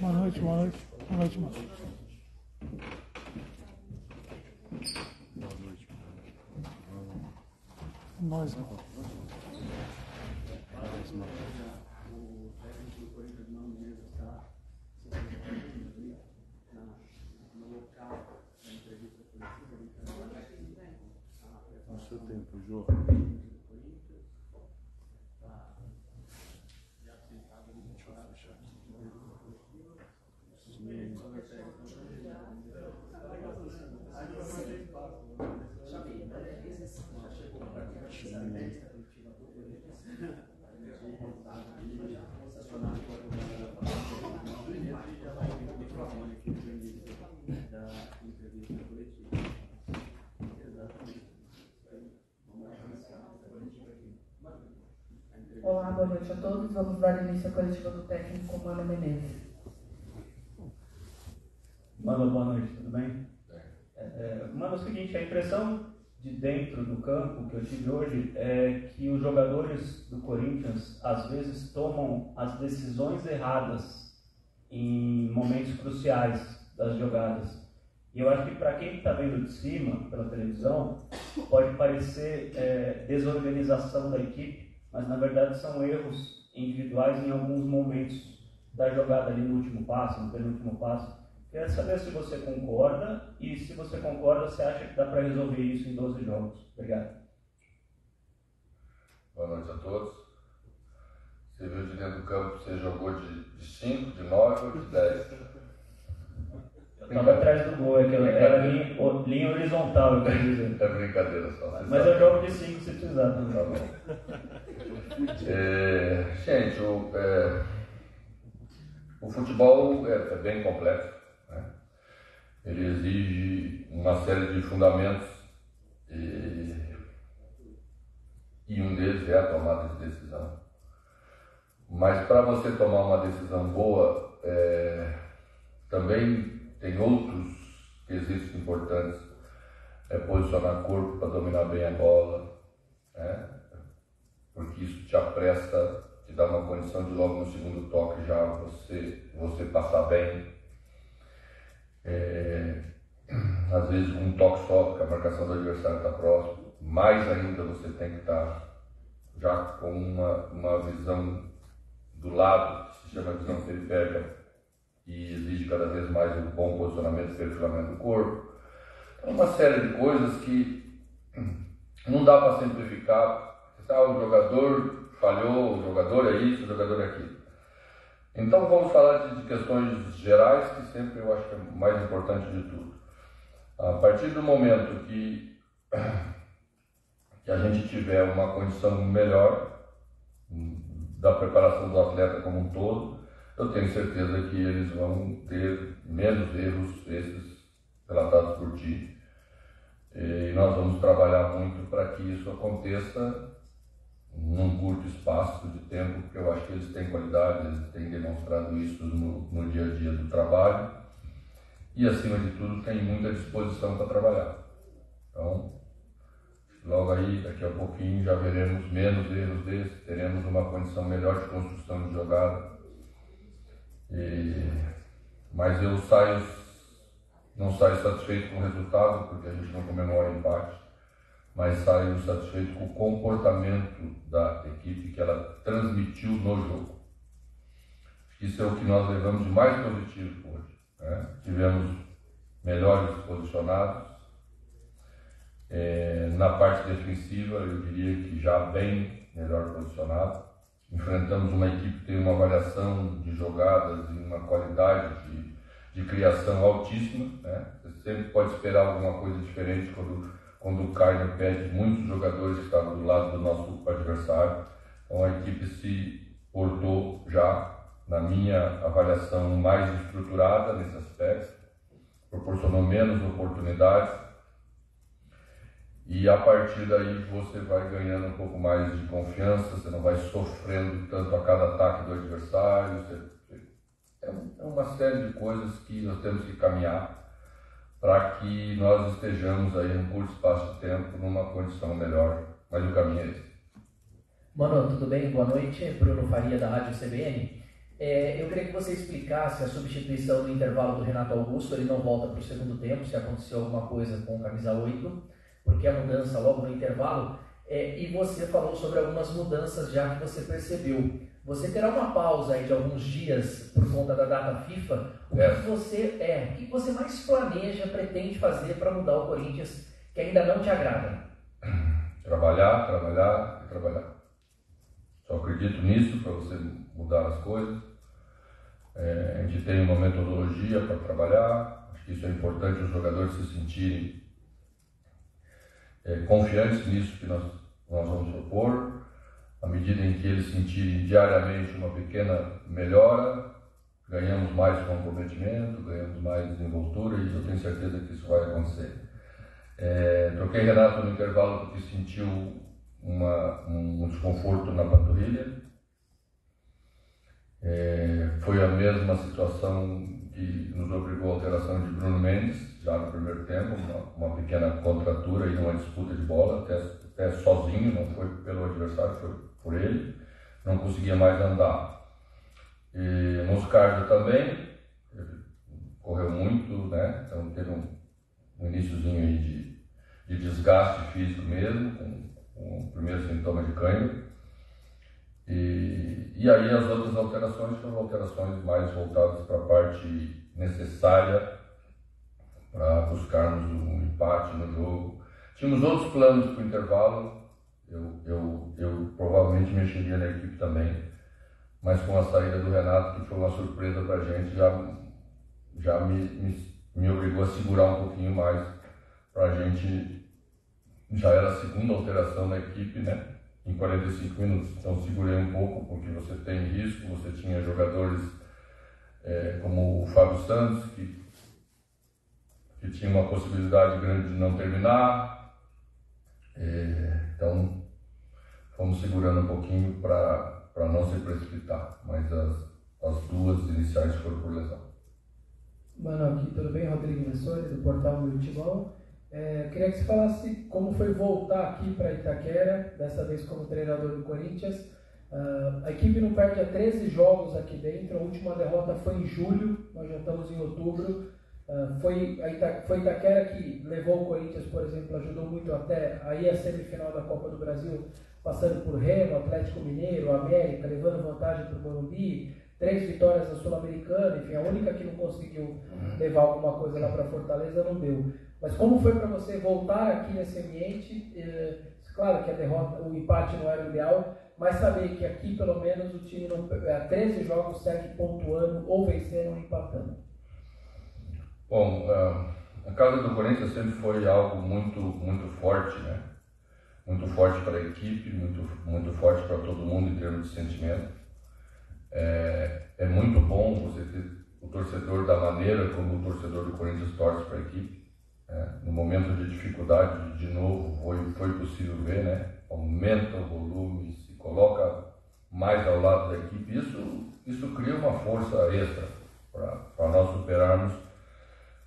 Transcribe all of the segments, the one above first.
Boa noite, boa noite. Boa noite, mano. Nós, mano. No seu tempo, Jô. Deixa eu fechar aqui. Olá, boa noite a todos. Vamos dar início à coletiva do técnico Mano Menezes. Mano, boa noite, tudo bem? Mano, é o seguinte, a impressão de dentro do campo que eu tive hoje é que os jogadores do Corinthians às vezes tomam as decisões erradas em momentos cruciais das jogadas. E eu acho que para quem está vendo de cima, pela televisão, pode parecer desorganização da equipe, mas na verdade são erros individuais em alguns momentos da jogada ali no último passo, no penúltimo passo. Queria saber se você concorda e se você concorda, você acha que dá para resolver isso em 12 jogos. Obrigado. Boa noite a todos. Você viu de dentro do campo, você jogou de 5, de 9 ou de 10? Eu estava atrás do gol, era linha horizontal, eu quero dizer. É brincadeira só. Mas eu jogo de 5 se precisar também. Tá bom. Gente, o futebol é bem complexo, né? Ele exige uma série de fundamentos e um deles é a tomada de decisão. Mas para você tomar uma decisão boa, também tem outros quesitos importantes. Posicionar o corpo para dominar bem a bola, né? Porque isso te apressa, te dá uma condição de logo no segundo toque já você passar bem. Às vezes com um toque só, porque a marcação do adversário está próximo, mais ainda você tem que estar já com uma visão do lado, que se chama visão periférica, e exige cada vez mais um bom posicionamento e perfilamento do corpo. Então, uma série de coisas que não dá para simplificar. O jogador falhou, o jogador é isso, o jogador é aquilo. Então vamos falar de questões gerais, que sempre eu acho que é o mais importante de tudo. A partir do momento que a gente tiver uma condição melhor da preparação do atleta como um todo, eu tenho certeza que eles vão ter menos erros esses relatados por ti. E nós vamos trabalhar muito para que isso aconteça num curto espaço de tempo, porque eu acho que eles têm qualidade, eles têm demonstrado isso no dia a dia do trabalho e, acima de tudo, têm muita disposição para trabalhar. Então, logo aí, daqui a pouquinho, já veremos menos erros desses, teremos uma condição melhor de construção de jogada. Mas eu não saio satisfeito com o resultado, porque a gente não comemora o empate, mas saio satisfeito com o comportamento da equipe que ela transmitiu no jogo. Isso é o que nós levamos de mais positivo hoje, né? Tivemos melhores posicionados. Na parte defensiva, eu diria que já bem melhor posicionado. Enfrentamos uma equipe que tem uma variação de jogadas e uma qualidade de criação altíssima, né? Você sempre pode esperar alguma coisa diferente quando cai no pé de muitos jogadores que estavam do lado do nosso adversário. Então a equipe se portou já, na minha avaliação, mais estruturada nesse aspecto, proporcionou menos oportunidades e a partir daí você vai ganhando um pouco mais de confiança, você não vai sofrendo tanto a cada ataque do adversário. É uma série de coisas que nós temos que caminhar para que nós estejamos aí num curto espaço de tempo numa condição melhor, mas o caminho é esse. Mano, tudo bem? Boa noite, Bruno Faria da Rádio CBN. Eu queria que você explicasse a substituição no intervalo do Renato Augusto. Ele não volta para o segundo tempo, se aconteceu alguma coisa com o camisa 8, porque a mudança logo no intervalo. E você falou sobre algumas mudanças já que você percebeu. Você terá uma pausa aí de alguns dias por conta da data FIFA. O que você mais planeja, pretende fazer para mudar o Corinthians, que ainda não te agrada? Trabalhar, trabalhar e trabalhar. Só acredito nisso para você mudar as coisas. A gente tem uma metodologia para trabalhar. Acho que isso é importante, os jogadores se sentirem confiantes nisso que nós vamos propor. À medida em que eles sentirem diariamente uma pequena melhora, ganhamos mais comprometimento, ganhamos mais desenvoltura e eu tenho certeza que isso vai acontecer. Troquei Renato no intervalo porque sentiu um desconforto na panturrilha. Foi a mesma situação que nos obrigou à alteração de Bruno Mendes, já no primeiro tempo, uma pequena contratura e uma disputa de bola, até sozinho, não foi pelo adversário, foi por ele, não conseguia mais andar. E Moscardo também, ele correu muito, né? Então teve um iniciozinho aí de desgaste físico mesmo, com o primeiro sintoma de cãibra. E aí as outras alterações foram alterações mais voltadas para a parte necessária para buscarmos um empate no jogo. Tínhamos outros planos para o intervalo, eu provavelmente mexeria na equipe também, mas com a saída do Renato, que foi uma surpresa para a gente, já me obrigou a segurar um pouquinho mais para a gente. Já era a segunda alteração na equipe, né? Em 45 minutos, então segurei um pouco porque você tem risco, você tinha jogadores como o Fábio Santos que tinha uma possibilidade grande de não terminar, então fomos segurando um pouquinho para não se precipitar, mas as duas iniciais foram por lesão. Mano, aqui tudo bem? Rodrigo Messori, do Portal Meu Futebol. Queria que você falasse como foi voltar aqui para Itaquera, dessa vez como treinador do Corinthians. A equipe não perde há 13 jogos aqui dentro, a última derrota foi em julho, nós já estamos em outubro. Foi Itaquera que levou o Corinthians, por exemplo, ajudou muito até aí a semifinal da Copa do Brasil, passando por Remo, Atlético Mineiro, América, levando vantagem para o Morumbi, 3 vitórias na Sul-Americana, enfim, a única que não conseguiu levar alguma coisa lá para Fortaleza não deu. Mas como foi para você voltar aqui nesse ambiente? Claro que a derrota, o empate não era o ideal, mas saber que aqui pelo menos o time há 13 jogos segue pontuando, ou vencendo ou empatando. Bom, a casa do Corinthians sempre foi algo muito, muito forte, né? Muito forte para a equipe, muito forte para todo mundo em termos de sentimento. É muito bom você ter o torcedor da maneira como o torcedor do Corinthians torce para a equipe. No momento de dificuldade, de novo, foi possível ver, né? Aumenta o volume, se coloca mais ao lado da equipe. Isso cria uma força extra para nós superarmos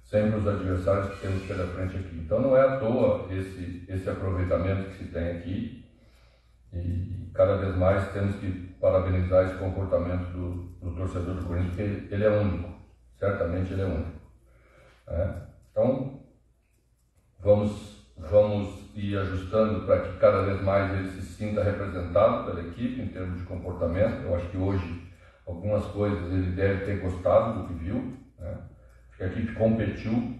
sempre os adversários que temos pela frente aqui. Então não é à toa esse aproveitamento que se tem aqui, e cada vez mais temos que parabenizar esse comportamento do torcedor do Corinthians, porque ele é único, certamente ele é único. Então vamos ir ajustando para que cada vez mais ele se sinta representado pela equipe em termos de comportamento. Eu acho que hoje algumas coisas ele deve ter gostado do que viu, né? A equipe competiu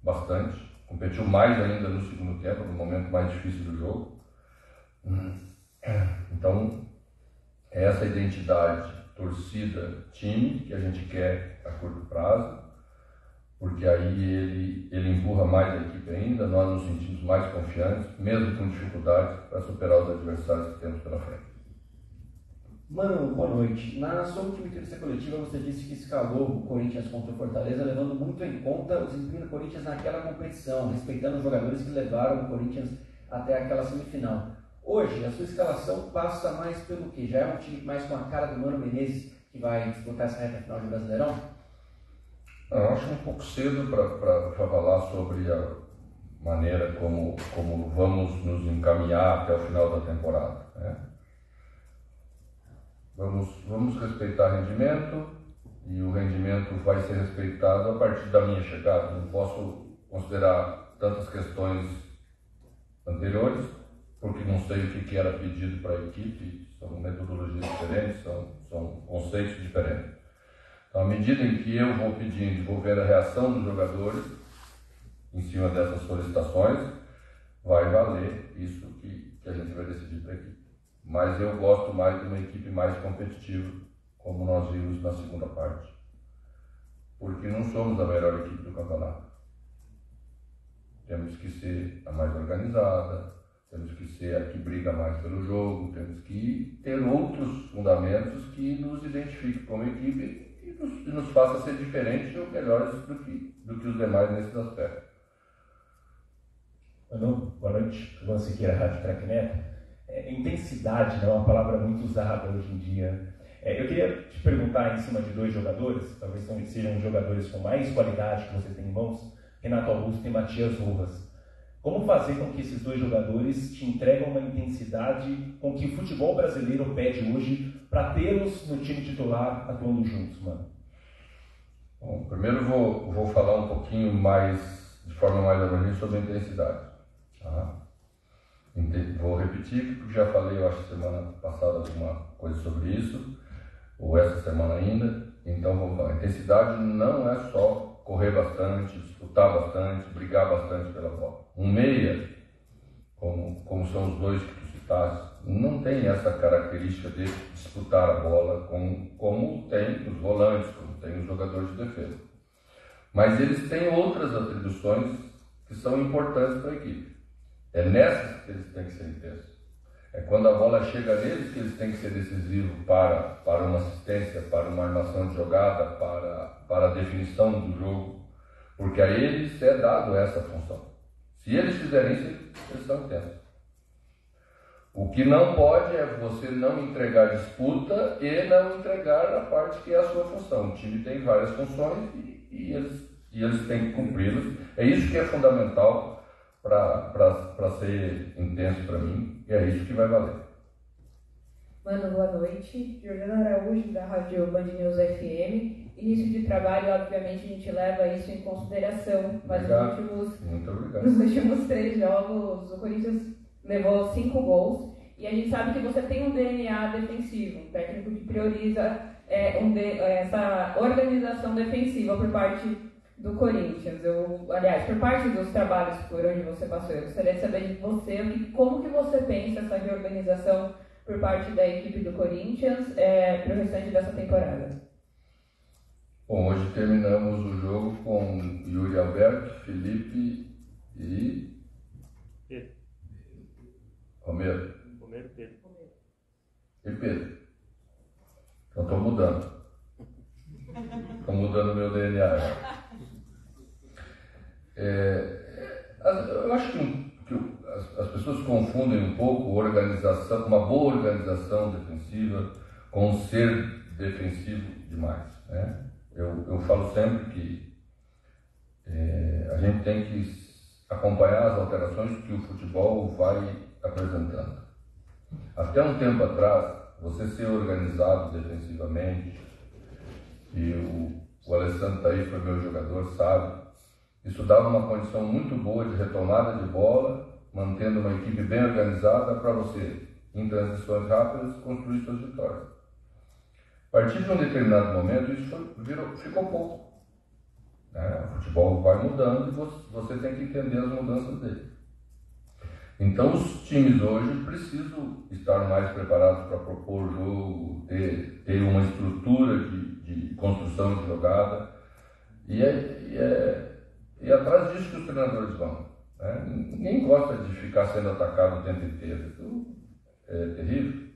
bastante, competiu mais ainda no segundo tempo, no momento mais difícil do jogo. Então, é essa identidade, torcida, time, que a gente quer a curto prazo, porque aí ele empurra mais a equipe ainda, nós nos sentimos mais confiantes, mesmo com dificuldades, para superar os adversários que temos pela frente. Mano, boa noite. Na sua última entrevista coletiva, você disse que escalou o Corinthians contra o Fortaleza, levando muito em conta o desempenho do Corinthians naquela competição, respeitando os jogadores que levaram o Corinthians até aquela semifinal. Hoje, a sua escalação passa mais pelo quê? Já é um time mais com a cara do Mano Menezes, que vai disputar essa reta final de Brasileirão? Eu acho um pouco cedo para falar sobre a maneira como vamos nos encaminhar até o final da temporada, né? Vamos respeitar rendimento, e o rendimento vai ser respeitado a partir da minha chegada. Não posso considerar tantas questões anteriores, porque não sei o que era pedido para a equipe, são metodologias diferentes, são conceitos diferentes. Então, à medida em que eu vou pedindo, vou ver a reação dos jogadores em cima dessas solicitações, vai valer isso que a gente vai decidir para a equipe. Mas eu gosto mais de uma equipe mais competitiva, como nós vimos na segunda parte, porque não somos a melhor equipe do campeonato. Temos que ser a mais organizada, temos que ser a que briga mais pelo jogo, temos que ter outros fundamentos que nos identifiquem como equipe e nos faça ser diferentes ou melhores do que os demais nesses aspectos. Manu, boa noite. João Siqueira, Rádio Craque Neto. Intensidade, né, é uma palavra muito usada hoje em dia. Eu queria te perguntar em cima de dois jogadores, talvez sejam os jogadores com mais qualidade que você tem em mãos, Renato Augusto e Matias Rojas. Como fazer com que esses dois jogadores te entregam uma intensidade com que o futebol brasileiro pede hoje para tê-los no time titular atuando juntos, mano? Bom, primeiro vou falar um pouquinho mais, de forma mais abrangente, sobre a intensidade. Tá? Vou repetir, porque já falei, eu acho, semana passada alguma coisa sobre isso, ou essa semana ainda. Então vamos falar. Intensidade não é só correr bastante, disputar bastante, brigar bastante pela bola. Um meia, como são os dois que tu citaste, não tem essa característica de disputar a bola como tem os volantes, como tem os jogadores de defesa. Mas eles têm outras atribuições que são importantes para a equipe. É nessas que eles têm que ser intensos. É quando a bola chega neles que eles têm que ser decisivos para uma assistência, para uma armação de jogada, para a definição do jogo, porque a eles é dado essa função. Se eles fizerem isso, eles estão intensos. O que não pode é você não entregar disputa e não entregar a parte que é a sua função. O time tem várias funções e eles têm que cumpri-las. É isso que é fundamental para ser intenso para mim, e é isso que vai valer. Mano, boa noite. Jordana Araújo, da Rádio Band News FM. Início de trabalho, obviamente, a gente leva isso em consideração, mas nos últimos 3 jogos, o Corinthians levou 5 gols, e a gente sabe que você tem um DNA defensivo, um técnico que prioriza essa organização defensiva por parte do Corinthians. Aliás, por parte dos trabalhos por onde você passou, eu gostaria de saber de você como que você pensa essa reorganização por parte da equipe do Corinthians para o restante dessa temporada. Bom, hoje terminamos o jogo com Yuri Alberto, Felipe e Romero. E Pedro. Então estou mudando. Estou mudando o meu DNA. Eu acho que as pessoas confundem um pouco uma boa organização defensiva com ser defensivo demais, né? Eu falo sempre que a gente tem que acompanhar as alterações que o futebol vai apresentando. Até um tempo atrás, você ser organizado defensivamente, e o Alessandro está aí, foi meu jogador, sabe, isso dava uma condição muito boa de retomada de bola, mantendo uma equipe bem organizada para você, em transições rápidas, construir suas vitórias. A partir de um determinado momento, isso ficou pouco. Né? O futebol vai mudando e você tem que entender as mudanças dele. Então, os times hoje precisam estar mais preparados para propor o jogo, ter uma estrutura de construção de jogada, e é atrás disso que os treinadores vão. Né? Ninguém gosta de ficar sendo atacado o tempo inteiro. Isso é terrível.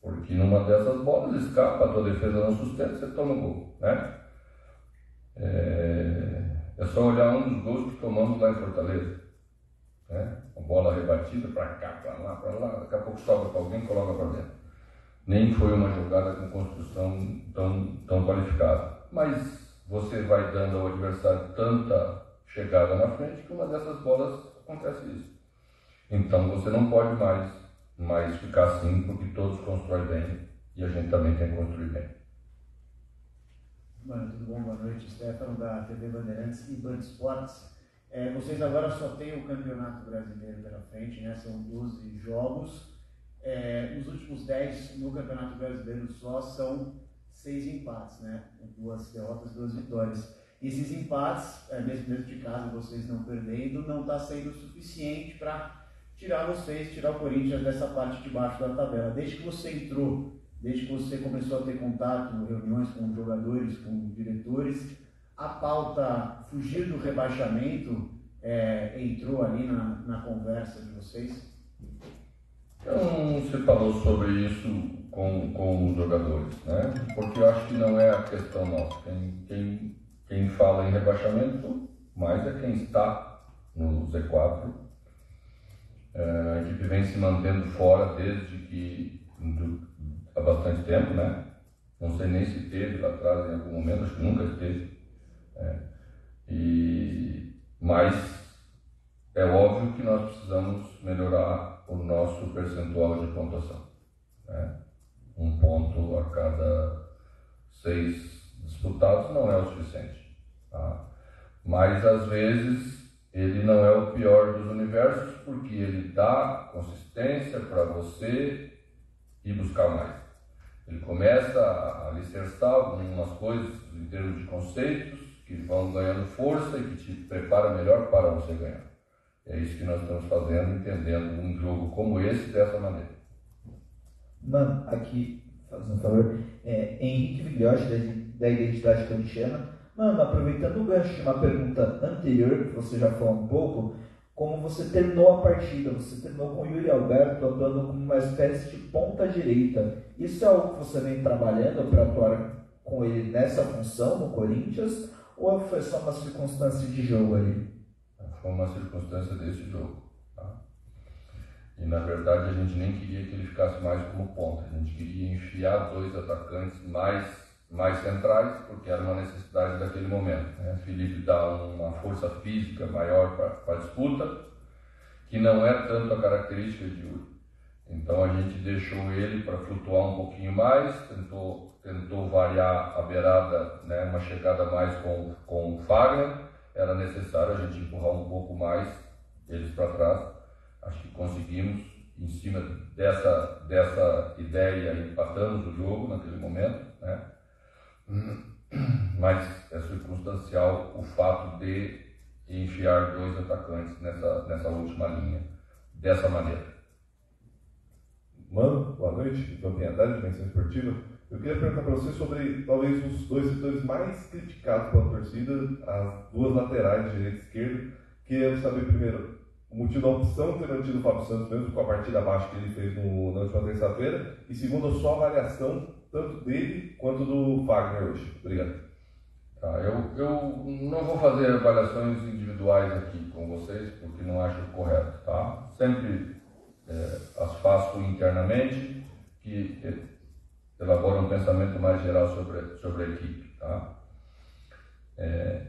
Porque numa dessas bolas escapa, a tua defesa não sustenta, você toma um gol. Né? É só olhar um dos gols que tomamos lá em Fortaleza. Né? Uma bola rebatida para cá, para lá, daqui a pouco sobra para alguém e coloca para dentro. Nem foi uma jogada com construção tão qualificada. Mas você vai dando ao adversário tanta chegada na frente que uma dessas bolas acontece isso. Então você não pode mais ficar assim, porque todos constroem bem e a gente também tem que construir bem. Mano, tudo bom? Boa noite. Stefano da TV Bandeirantes e Band Esportes. Vocês agora só têm o Campeonato Brasileiro pela frente, né? São 12 jogos. Os últimos 10 no Campeonato Brasileiro só são 6 empates, né? 2 derrotas, 2 vitórias. E esses empates, mesmo de casa, vocês não perdendo, não está sendo suficiente para tirar o Corinthians dessa parte de baixo da tabela. Desde que você entrou, desde que você começou a ter contato, reuniões com jogadores, com diretores, a pauta fugir do rebaixamento entrou ali na conversa de vocês? Então, você falou sobre isso com os jogadores, né? Porque eu acho que não é a questão nossa. Quem fala em rebaixamento mais é quem está no Z4. A equipe vem se mantendo fora há bastante tempo, né? Não sei nem se teve lá atrás em algum momento, acho que nunca esteve. Mas é óbvio que nós precisamos melhorar o nosso percentual de pontuação, né? 1 ponto a cada 6 disputados não é o suficiente, tá? Mas às vezes ele não é o pior dos universos, porque ele dá consistência para você ir buscar mais. Ele começa a alicerçar algumas coisas em termos de conceitos que vão ganhando força e que te prepara melhor para você ganhar. É isso que nós estamos fazendo, entendendo um jogo como esse dessa maneira. Mano, aqui, fazendo um favor, Henrique Vigliotti, da Identidade Corintiana. Mano, aproveitando o gancho de uma pergunta anterior, que você já falou um pouco, como você terminou a partida, você terminou com o Yuri Alberto atuando como uma espécie de ponta direita. Isso é algo que você vem trabalhando para atuar com ele nessa função no Corinthians, ou foi só uma circunstância de jogo ali? Foi uma circunstância desse jogo, tá? E na verdade a gente nem queria que ele ficasse mais como ponta, a gente queria enfiar 2 atacantes mais centrais, porque era uma necessidade daquele momento, né? Felipe dá uma força física maior para a disputa, que não é tanto a característica de Yuri. Então a gente deixou ele para flutuar um pouquinho mais, tentou variar a beirada, né? Uma chegada mais com o Fagner. Era necessário a gente empurrar um pouco mais eles para trás. Acho que conseguimos, em cima dessa ideia, empatamos o jogo naquele momento, né? Mas é circunstancial o fato de enfiar 2 atacantes nessa última linha, dessa maneira. Mano, boa noite, João Piedade, Dimensão Esportiva. Eu queria perguntar para você sobre talvez os 2 setores mais criticados pela torcida, as 2 laterais, direita e esquerda. Queria saber primeiro o motivo da opção de ter mantido o Fábio Santos, mesmo com a partida abaixo que ele fez na última terça-feira, e segundo a sua avaliação, tanto dele quanto do Fagner hoje. Obrigado. Tá, eu não vou fazer avaliações individuais aqui com vocês, porque não acho correto, tá? Sempre as faço internamente, que elabora um pensamento mais geral sobre a equipe, tá?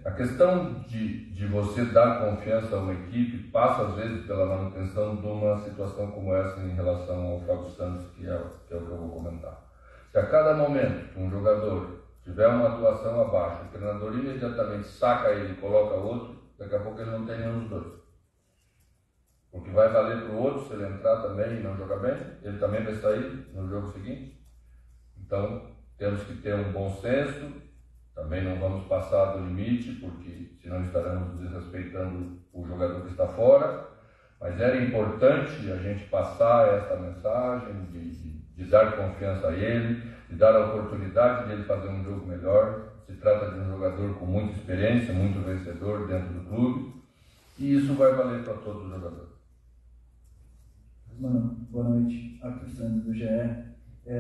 A questão de você dar confiança a uma equipe passa às vezes pela manutenção de uma situação como essa em relação ao Fábio Santos, que é o que eu vou comentar. Se a cada momento que um jogador tiver uma atuação abaixo, o treinador imediatamente saca ele e coloca outro, daqui a pouco ele não tem nenhum dos 2. Porque vai valer para o outro, se ele entrar também e não jogar bem, ele também vai sair no jogo seguinte. Então, temos que ter um bom senso, também não vamos passar do limite, porque senão estaremos desrespeitando o jogador que está fora, mas era importante a gente passar essa mensagem de dar confiança a ele, de dar a oportunidade de ele fazer um jogo melhor. Se trata de um jogador com muita experiência, muito vencedor dentro do clube, e isso vai valer para todos os jogadores. Mano, boa noite, Arthur Santos do GE.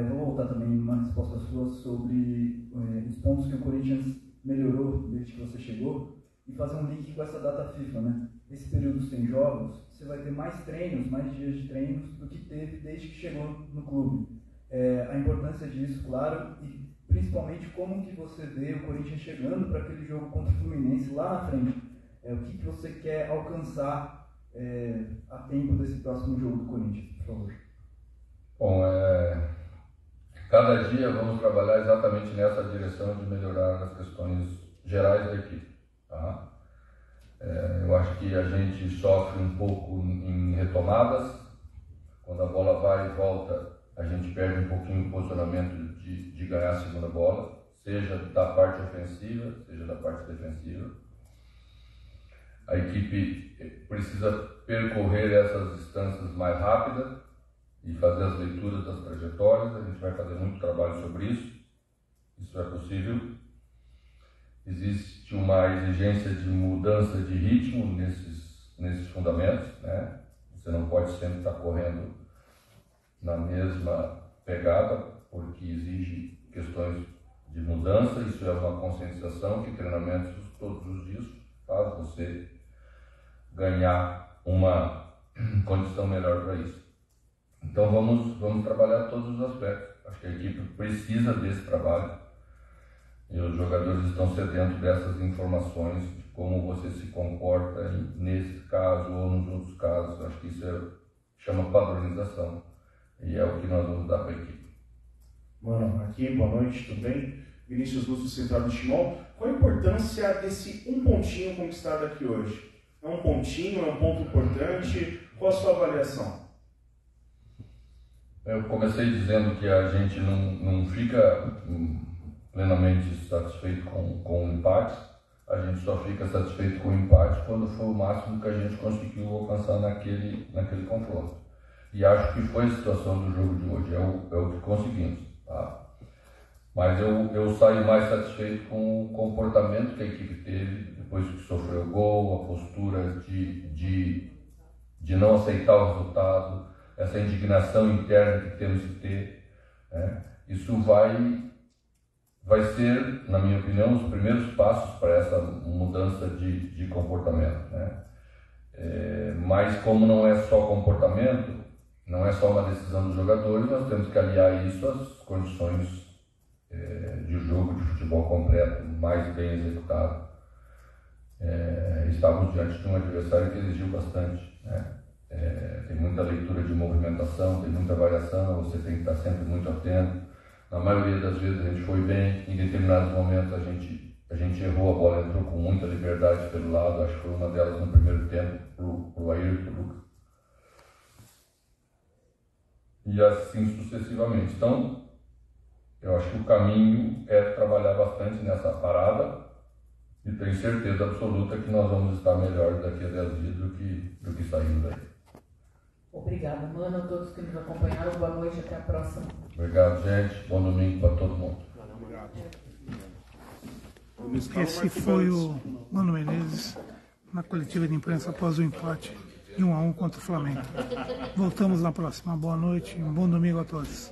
Vou voltar também uma resposta sua sobre os pontos que o Corinthians melhorou desde que você chegou e fazer um link com essa data FIFA, né? Esse período sem jogos, você vai ter mais treinos, mais dias de treinos do que teve desde que chegou no clube. A importância disso, claro, e principalmente como que você vê o Corinthians chegando para aquele jogo contra o Fluminense lá na frente. O que você quer alcançar a tempo desse próximo jogo do Corinthians, por favor? Bom, Cada dia vamos trabalhar exatamente nessa direção de melhorar as questões gerais da equipe. Tá? Eu acho que a gente sofre um pouco em retomadas. Quando a bola vai e volta, a gente perde um pouquinho o posicionamento de ganhar a segunda bola, seja da parte ofensiva, seja da parte defensiva. A equipe precisa percorrer essas distâncias mais rápidas e fazer as leituras das trajetórias. A gente vai fazer muito trabalho sobre isso. Isso é possível. Existe uma exigência de mudança de ritmo nesses fundamentos, né? Você não pode sempre estar correndo na mesma pegada, porque exige questões de mudança. Isso é uma conscientização que treinamentos todos os dias faz você ganhar uma condição melhor para isso. Então vamos trabalhar todos os aspectos. Acho que a equipe precisa desse trabalho e os jogadores estão sedentos dessas informações de como você se comporta nesse caso ou nos outros casos. Acho que isso chama padronização e é o que nós vamos dar para a equipe. Mano, aqui, boa noite, tudo bem? Vinícius Lúcio, Central do Timão. Qual a importância desse um pontinho conquistado aqui hoje? É um pontinho, é um ponto importante? Qual a sua avaliação? Eu comecei dizendo que a gente não fica plenamente satisfeito com o empate. A gente só fica satisfeito com o empate quando for o máximo que a gente conseguiu alcançar naquele confronto. E acho que foi a situação do jogo de hoje, é o que conseguimos. Tá? Mas eu saio mais satisfeito com o comportamento que a equipe teve depois que sofreu o gol, a postura de não aceitar o resultado, essa indignação interna que temos que ter. Né? Isso vai ser, na minha opinião, os primeiros passos para essa mudança de comportamento. Né? Mas como não é só comportamento, não é só uma decisão dos jogadores, nós temos que aliar isso às condições de jogo de futebol completo, mais bem executado. Estávamos diante de um adversário que exigiu bastante. Né? Tem muita leitura de movimentação, tem muita variação, você tem que estar sempre muito atento. Na maioria das vezes a gente foi bem, em determinados momentos a gente errou, a bola entrou com muita liberdade pelo lado, acho que foi uma delas no primeiro tempo para o Ayrton e para o Lucas. E assim sucessivamente. Então, eu acho que o caminho é trabalhar bastante nessa parada e tenho certeza absoluta que nós vamos estar melhores daqui a 10 dias do que saímos daí. Obrigada, mano, a todos que nos acompanharam. Boa noite, até a próxima. Obrigado, gente. Bom domingo para todo mundo. Esse foi o Mano Menezes na coletiva de imprensa após o empate de 1-1 contra o Flamengo. Voltamos na próxima. Boa noite e um bom domingo a todos.